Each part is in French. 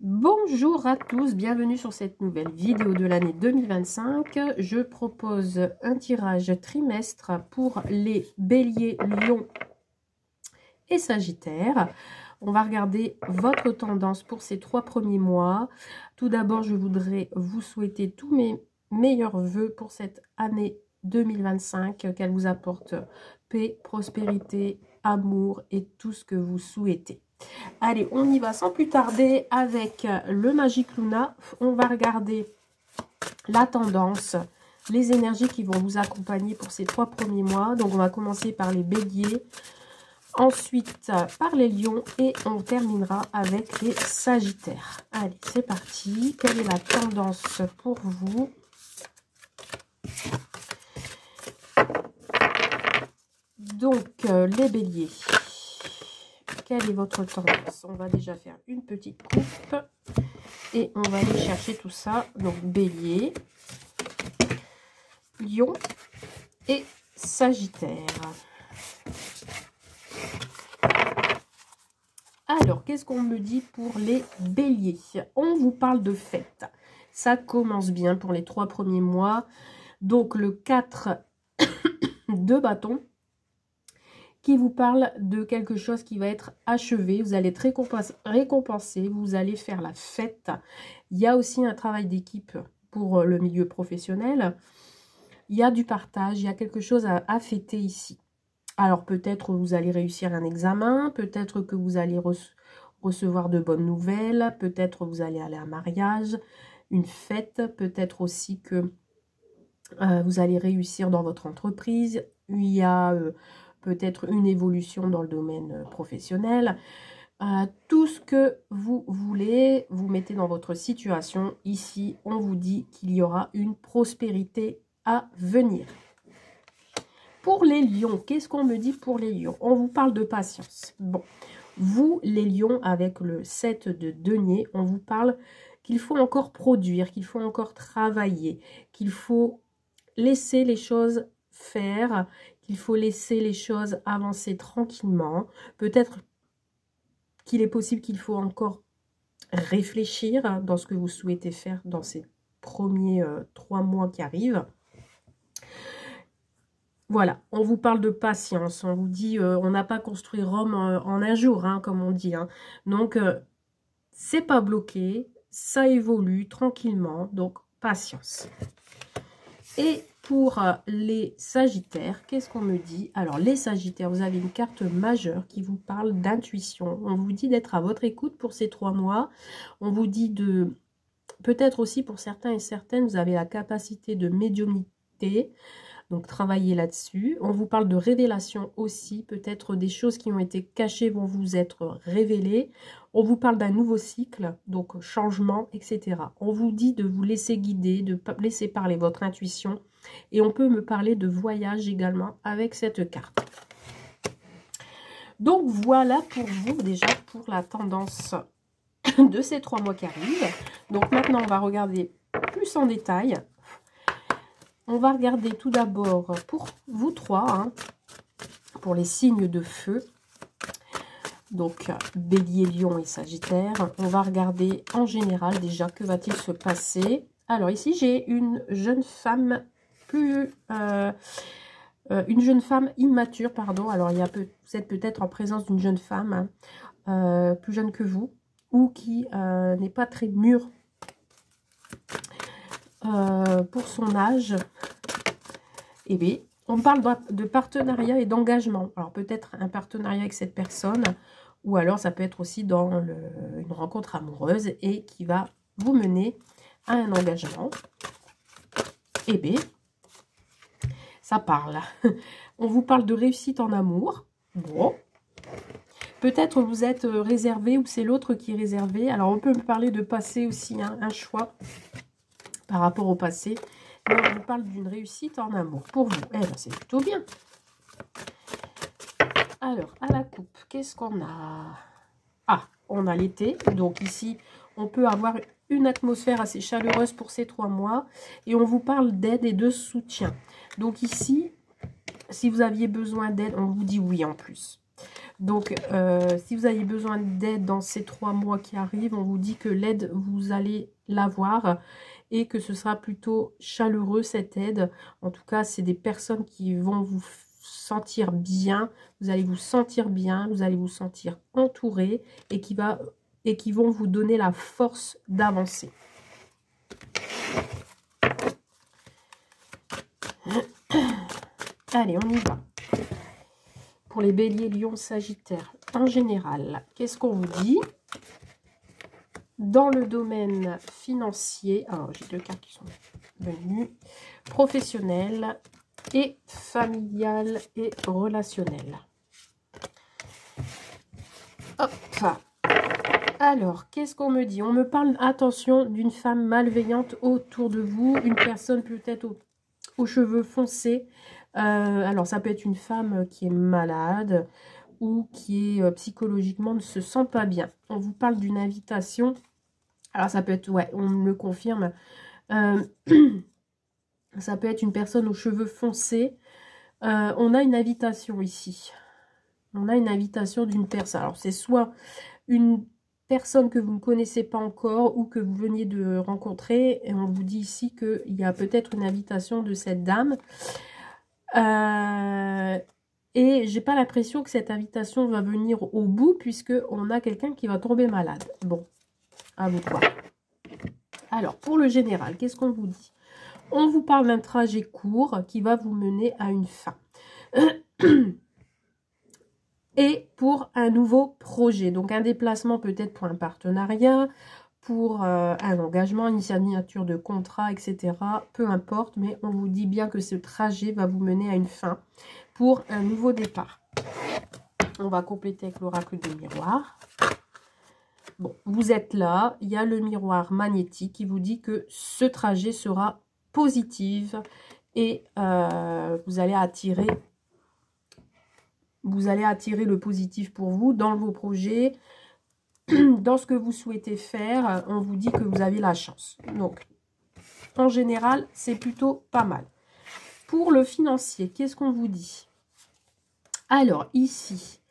Bonjour à tous, bienvenue sur cette nouvelle vidéo de l'année 2025. Je propose un tirage trimestre pour les béliers, lions et sagittaires. On va regarder votre tendance pour ces 3 premiers mois. Tout d'abord, je voudrais vous souhaiter tous mes meilleurs vœux pour cette année 2025, qu'elle vous apporte paix, prospérité, amour et tout ce que vous souhaitez. Allez, on y va sans plus tarder avec le Magic Luna. On va regarder la tendance, les énergies qui vont vous accompagner pour ces 3 premiers mois. Donc, on va commencer par les béliers, ensuite par les lions et on terminera avec les sagittaires. Allez, c'est parti. Quelle est la tendance pour vous? Donc, les béliers. Quelle est votre tendance? On va déjà faire une petite coupe et on va aller chercher tout ça. Donc, bélier, lion et sagittaire. Alors, qu'est-ce qu'on me dit pour les béliers? On vous parle de fête. Ça commence bien pour les 3 premiers mois. Donc, le 4 de bâton qui vous parle de quelque chose qui va être achevé. Vous allez être récompensé, vous allez faire la fête. Il y a aussi un travail d'équipe pour le milieu professionnel. Il y a du partage, il y a quelque chose à fêter ici. Alors peut-être vous allez réussir un examen, peut-être que vous allez recevoir de bonnes nouvelles, peut-être vous allez aller à un mariage, une fête, peut-être aussi que vous allez réussir dans votre entreprise. Il y a peut-être une évolution dans le domaine professionnel. Tout ce que vous voulez, vous mettez dans votre situation. Ici, on vous dit qu'il y aura une prospérité à venir. Pour les lions, qu'est-ce qu'on me dit pour les lions? On vous parle de patience. Bon, vous, les lions, avec le 7 de denier, on vous parle qu'il faut encore produire, qu'il faut encore travailler, qu'il faut laisser les choses faire, qu'il faut laisser les choses avancer tranquillement. Peut-être qu'il est possible qu'il faut encore réfléchir dans ce que vous souhaitez faire dans ces premiers 3 mois qui arrivent. Voilà, on vous parle de patience, on vous dit, on n'a pas construit Rome en un jour, hein, comme on dit. Hein. Donc, c'est pas bloqué, ça évolue tranquillement, donc patience. Et pour les sagittaires, qu'est-ce qu'on me dit? Alors, les sagittaires, vous avez une carte majeure qui vous parle d'intuition. On vous dit d'être à votre écoute pour ces 3 mois. On vous dit de... Peut-être aussi pour certains et certaines, vous avez la capacité de médiumnité. Donc, travaillez là-dessus. On vous parle de révélation aussi. Peut-être des choses qui ont été cachées vont vous être révélées. On vous parle d'un nouveau cycle, donc changement, etc. On vous dit de vous laisser guider, de laisser parler votre intuition. Et on peut me parler de voyage également avec cette carte. Donc, voilà pour vous déjà pour la tendance de ces 3 mois qui arrivent. Donc, maintenant, on va regarder plus en détail. On va regarder tout d'abord pour vous 3, hein, pour les signes de feu. Donc, bélier, lion et sagittaire. On va regarder en général déjà que va-t-il se passer. Alors ici, j'ai une jeune femme une jeune femme immature, pardon. Alors, vous êtes peut-être en présence d'une jeune femme plus jeune que vous ou qui n'est pas très mûre pour son âge. Eh bien, on parle de partenariat et d'engagement. Alors, peut-être un partenariat avec cette personne, ou alors ça peut être aussi dans une rencontre amoureuse et qui va vous mener à un engagement. Eh bien, ça parle. On vous parle de réussite en amour. Bon. Peut-être vous êtes réservé ou c'est l'autre qui est réservé. Alors, on peut me parler de passé aussi, hein, un choix par rapport au passé. Mais on vous parle d'une réussite en amour. Pour vous, eh ben, c'est plutôt bien. Alors, à la coupe, qu'est-ce qu'on a? Ah, on a l'été. Donc ici, on peut avoir une atmosphère assez chaleureuse pour ces 3 mois. Et on vous parle d'aide et de soutien. Donc ici, si vous aviez besoin d'aide, on vous dit oui en plus. Donc, si vous avez besoin d'aide dans ces 3 mois qui arrivent, on vous dit que l'aide, vous allez l'avoir et que ce sera plutôt chaleureux, cette aide. En tout cas, c'est des personnes qui vont vous sentir bien. Vous allez vous sentir bien, vous allez vous sentir entouré et qui vont vous donner la force d'avancer. Allez, on y va. Pour les béliers, lions, sagittaires, en général, qu'est-ce qu'on vous dit? Dans le domaine financier, alors j'ai 2 cartes qui sont venues, professionnel et familial et relationnel. Hop. Alors, qu'est-ce qu'on me dit? On me parle, attention, d'une femme malveillante autour de vous, une personne peut-être aux cheveux foncés. Alors, ça peut être une femme qui est malade ou qui est psychologiquement ne se sent pas bien. On vous parle d'une invitation. Alors, ça peut être, ouais, on me le confirme. Ça peut être une personne aux cheveux foncés. On a une invitation ici. On a une invitation d'une personne. Alors, c'est soit une personne que vous ne connaissez pas encore ou que vous veniez de rencontrer. Et on vous dit ici qu'il y a peut-être une invitation de cette dame. Et j'ai pas l'impression que cette invitation va venir au bout puisque on a quelqu'un qui va tomber malade. Bon, à vous de voir. Alors, pour le général, qu'est-ce qu'on vous dit? On vous parle d'un trajet court qui va vous mener à une fin. Et pour un nouveau projet. Donc, un déplacement peut-être pour un partenariat, pour un engagement, une signature de contrat, etc. Peu importe, mais on vous dit bien que ce trajet va vous mener à une fin pour un nouveau départ. On va compléter avec l'oracle de miroir. Bon, vous êtes là, il y a le miroir magnétique qui vous dit que ce trajet sera positif et vous allez attirer le positif pour vous dans vos projets. Dans ce que vous souhaitez faire, on vous dit que vous avez la chance. Donc, en général, c'est plutôt pas mal. Pour le financier, qu'est-ce qu'on vous dit? Alors, ici,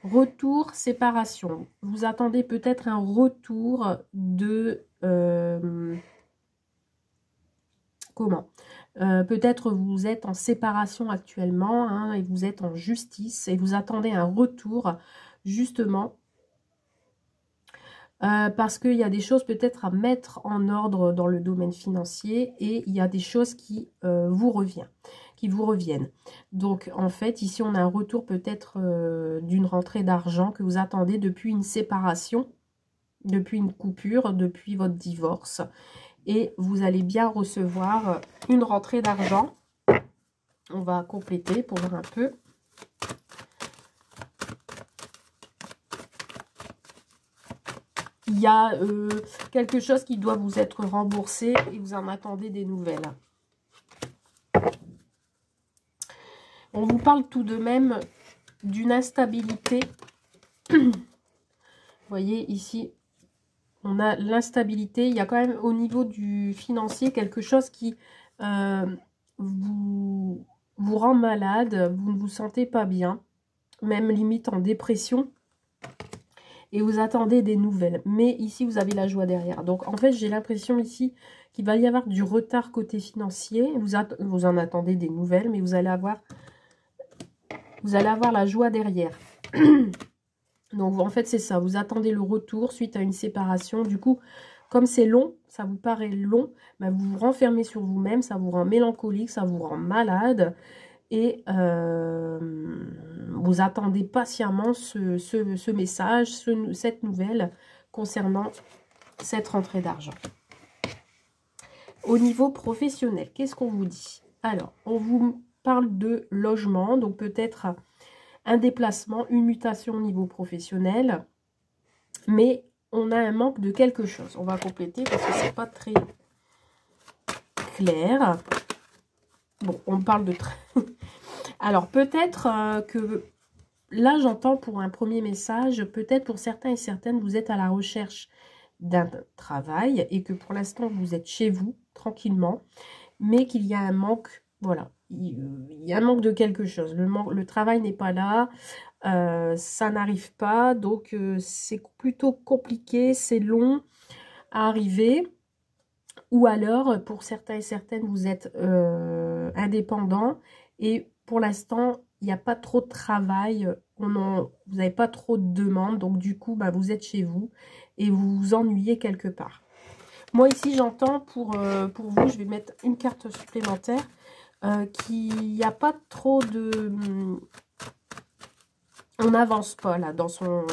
retour, séparation. Vous attendez peut-être un retour de... comment? Peut-être vous êtes en séparation actuellement hein, et vous êtes en justice et vous attendez un retour, justement... parce qu'il y a des choses peut-être à mettre en ordre dans le domaine financier et il y a des choses qui vous reviennent. Donc, en fait, ici, on a un retour peut-être d'une rentrée d'argent que vous attendez depuis une séparation, depuis une coupure, depuis votre divorce. Et vous allez bien recevoir une rentrée d'argent. On va compléter pour voir un peu. Il y a quelque chose qui doit vous être remboursé et vous en attendez des nouvelles. On vous parle tout de même d'une instabilité. Vous voyez ici, on a l'instabilité. Il y a quand même au niveau du financier quelque chose qui vous rend malade. Vous ne vous sentez pas bien, même limite en dépression. Et vous attendez des nouvelles. Mais ici, vous avez la joie derrière. Donc, en fait, j'ai l'impression ici qu'il va y avoir du retard côté financier. Vous en attendez des nouvelles, mais vous allez avoir la joie derrière. Donc, en fait, c'est ça. Vous attendez le retour suite à une séparation. Du coup, comme c'est long, ça vous paraît long, bah, vous vous renfermez sur vous-même. Ça vous rend mélancolique, ça vous rend malade. Et vous attendez patiemment ce message, cette nouvelle concernant cette rentrée d'argent. Au niveau professionnel, qu'est-ce qu'on vous dit? Alors, on vous parle de logement, donc peut-être un déplacement, une mutation au niveau professionnel. Mais on a un manque de quelque chose. On va compléter parce que c'est pas très clair. Bon, on parle de... Alors, peut-être que... Là, j'entends pour un premier message, peut-être pour certains et certaines, vous êtes à la recherche d'un travail et que pour l'instant, vous êtes chez vous, tranquillement, mais qu'il y a un manque, voilà. il y a un manque de quelque chose. Le travail n'est pas là, ça n'arrive pas, donc c'est plutôt compliqué, c'est long à arriver. Ou alors, pour certains et certaines, vous êtes indépendant et pour l'instant, il n'y a pas trop de travail, vous n'avez pas trop de demandes, donc du coup, bah, vous êtes chez vous et vous vous ennuyez quelque part. Moi ici, j'entends pour vous, je vais mettre une carte supplémentaire, qu'il n'y a pas trop de... On n'avance pas là dans son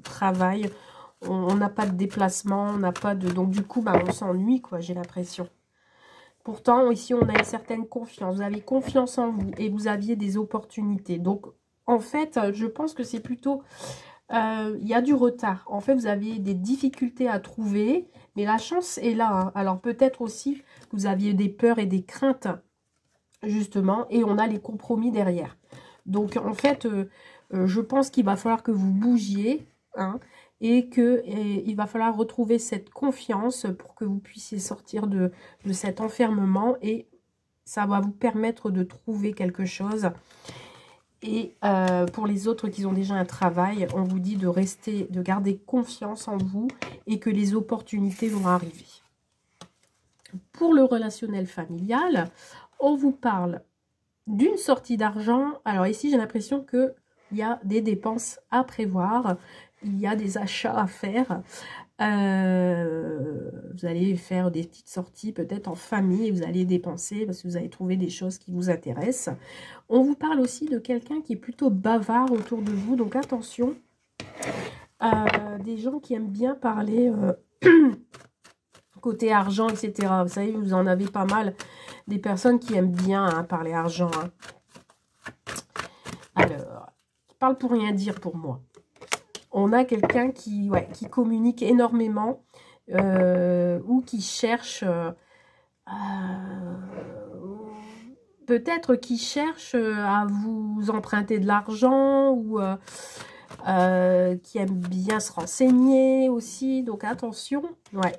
travail, on n'a pas de déplacement, on n'a pas de... Donc du coup, bah, on s'ennuie, quoi, j'ai l'impression. Pourtant, ici, on a une certaine confiance. Vous avez confiance en vous et vous aviez des opportunités. Donc, en fait, je pense que c'est plutôt... il y a du retard. En fait, vous avez des difficultés à trouver, mais la chance est là, hein. Alors, peut-être aussi que vous aviez des peurs et des craintes, justement, et on a les compromis derrière. Donc, en fait, je pense qu'il va falloir que vous bougiez, hein, et qu'il va falloir retrouver cette confiance pour que vous puissiez sortir de cet enfermement et ça va vous permettre de trouver quelque chose. Et pour les autres qui ont déjà un travail, on vous dit de rester, de garder confiance en vous et que les opportunités vont arriver. Pour le relationnel familial, on vous parle d'une sortie d'argent. Alors ici, j'ai l'impression qu'il y a des dépenses à prévoir. Il y a des achats à faire. Vous allez faire des petites sorties peut-être en famille et vous allez dépenser parce que vous allez trouver des choses qui vous intéressent. On vous parle aussi de quelqu'un qui est plutôt bavard autour de vous, donc attention. Des gens qui aiment bien parler côté argent, etc. Vous savez, vous en avez pas mal. Des personnes qui aiment bien parler argent. Hein. Alors, qui parle pour rien dire pour moi. On a quelqu'un qui communique énormément ou qui cherche, peut-être qui cherche à vous emprunter de l'argent ou qui aime bien se renseigner aussi. Donc attention,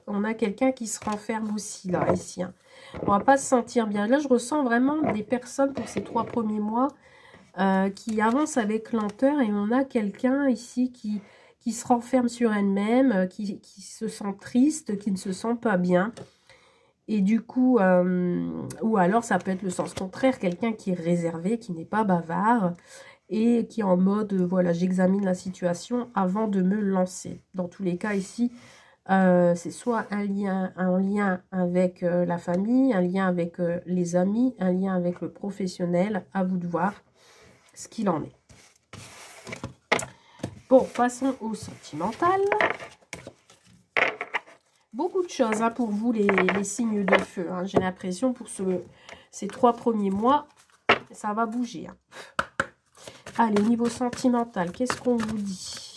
on a quelqu'un qui se renferme aussi là, ici. Hein. On va pas se sentir bien. Là, je ressens vraiment des personnes pour ces 3 premiers mois qui avance avec lenteur et on a quelqu'un ici qui se renferme sur elle-même, qui se sent triste, qui ne se sent pas bien. Et du coup, ou alors ça peut être le sens contraire, quelqu'un qui est réservé, qui n'est pas bavard et qui est en mode, voilà, j'examine la situation avant de me lancer. Dans tous les cas ici, c'est soit un lien avec la famille, un lien avec les amis, un lien avec le professionnel, à vous de voir ce qu'il en est. Bon, passons au sentimental. Beaucoup de choses hein, pour vous, les signes de feu. Hein. J'ai l'impression pour ces 3 premiers mois, ça va bouger. Hein. Allez, au niveau sentimental, qu'est-ce qu'on vous dit?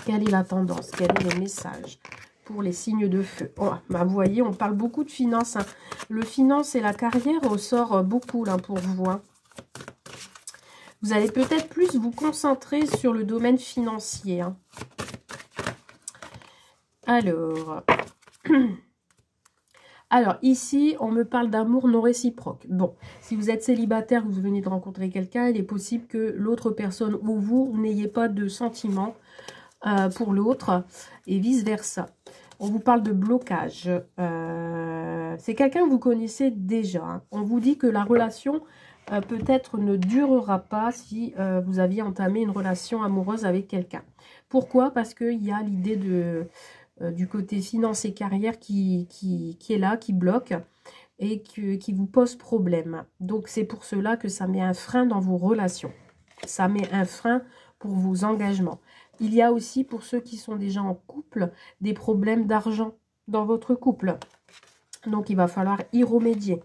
Quelle est la tendance? Quel est le message pour les signes de feu? Oh, bah, vous voyez, on parle beaucoup de finances. Hein. Le finance et la carrière ressort beaucoup là, pour vous. Hein. Vous allez peut-être plus vous concentrer sur le domaine financier. Hein. Alors, ici, on me parle d'amour non réciproque. Bon, si vous êtes célibataire, vous venez de rencontrer quelqu'un, il est possible que l'autre personne ou vous n'ayez pas de sentiments pour l'autre et vice-versa. On vous parle de blocage. C'est quelqu'un que vous connaissez déjà. Hein. On vous dit que la relation... peut-être ne durera pas si vous aviez entamé une relation amoureuse avec quelqu'un. Pourquoi? Parce qu'il y a l'idée du côté finance et carrière qui est là, qui bloque et qui vous pose problème. Donc c'est pour cela que ça met un frein dans vos relations. Ça met un frein pour vos engagements. Il y a aussi pour ceux qui sont déjà en couple des problèmes d'argent dans votre couple. Donc il va falloir y remédier.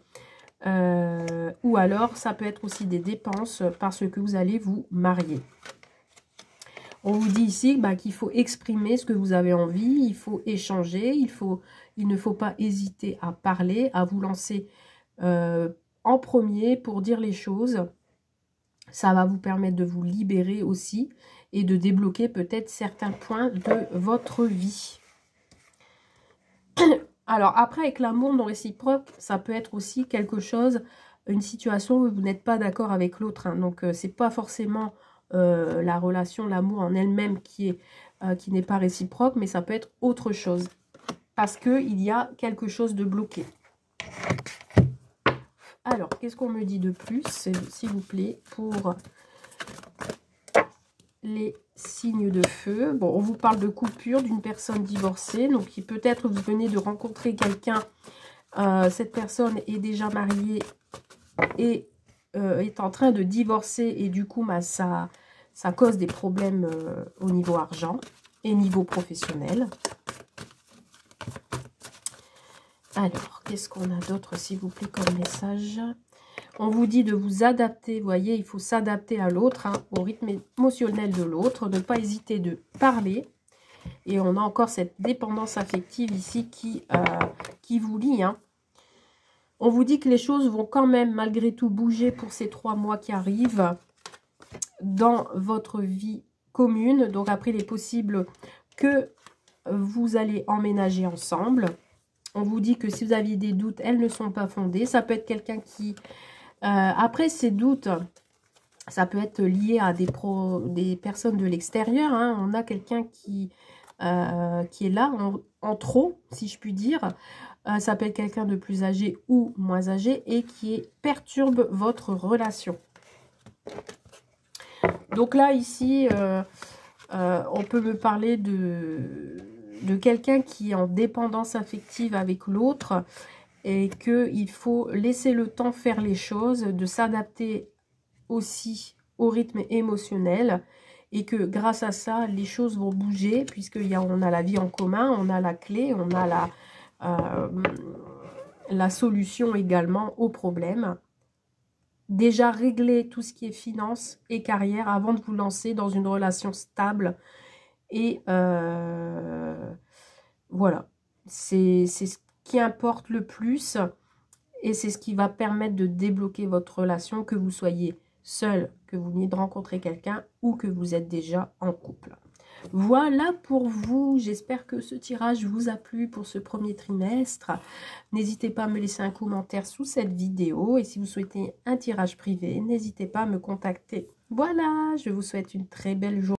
Ou alors, ça peut être aussi des dépenses parce que vous allez vous marier. On vous dit ici qu'il faut exprimer ce que vous avez envie, il faut échanger, il ne faut pas hésiter à parler, à vous lancer en premier pour dire les choses. Ça va vous permettre de vous libérer aussi et de débloquer peut-être certains points de votre vie. Alors, après, avec l'amour non réciproque, ça peut être aussi quelque chose, une situation où vous n'êtes pas d'accord avec l'autre. Hein. Donc, c'est pas forcément la relation, l'amour en elle-même qui n'est pas réciproque, mais ça peut être autre chose. Parce qu'il y a quelque chose de bloqué. Alors, qu'est-ce qu'on me dit de plus, s'il vous plaît, pour les signes de feu? Bon, on vous parle de coupure d'une personne divorcée. Donc, peut-être vous venez de rencontrer quelqu'un. Cette personne est déjà mariée et est en train de divorcer. Et du coup, bah, ça cause des problèmes au niveau argent et niveau professionnel. Alors, qu'est-ce qu'on a d'autre, s'il vous plaît, comme message? On vous dit de vous adapter, vous voyez, il faut s'adapter à l'autre, hein, au rythme émotionnel de l'autre, ne pas hésiter de parler. Et on a encore cette dépendance affective ici qui vous lie. Hein. On vous dit que les choses vont quand même, malgré tout, bouger pour ces 3 mois qui arrivent dans votre vie commune. Donc après, il est possible que vous allez emménager ensemble. On vous dit que si vous aviez des doutes, elles ne sont pas fondées. Ça peut être quelqu'un qui... après, ces doutes, ça peut être lié à des personnes de l'extérieur. Hein. On a quelqu'un qui est là en trop, si je puis dire. Ça peut être quelqu'un de plus âgé ou moins âgé et qui perturbe votre relation. Donc là, ici, on peut me parler de quelqu'un qui est en dépendance affective avec l'autre et qu'il faut laisser le temps faire les choses, de s'adapter aussi au rythme émotionnel et que grâce à ça, les choses vont bouger puisqu'on a la vie en commun, on a la clé, on a la solution également au problème. Déjà régler tout ce qui est finances et carrière avant de vous lancer dans une relation stable. Et voilà, c'est ce qui importe le plus et c'est ce qui va permettre de débloquer votre relation, que vous soyez seul, que vous venez de rencontrer quelqu'un ou que vous êtes déjà en couple. Voilà pour vous, j'espère que ce tirage vous a plu pour ce premier trimestre. N'hésitez pas à me laisser un commentaire sous cette vidéo et si vous souhaitez un tirage privé, n'hésitez pas à me contacter. Voilà, je vous souhaite une très belle journée.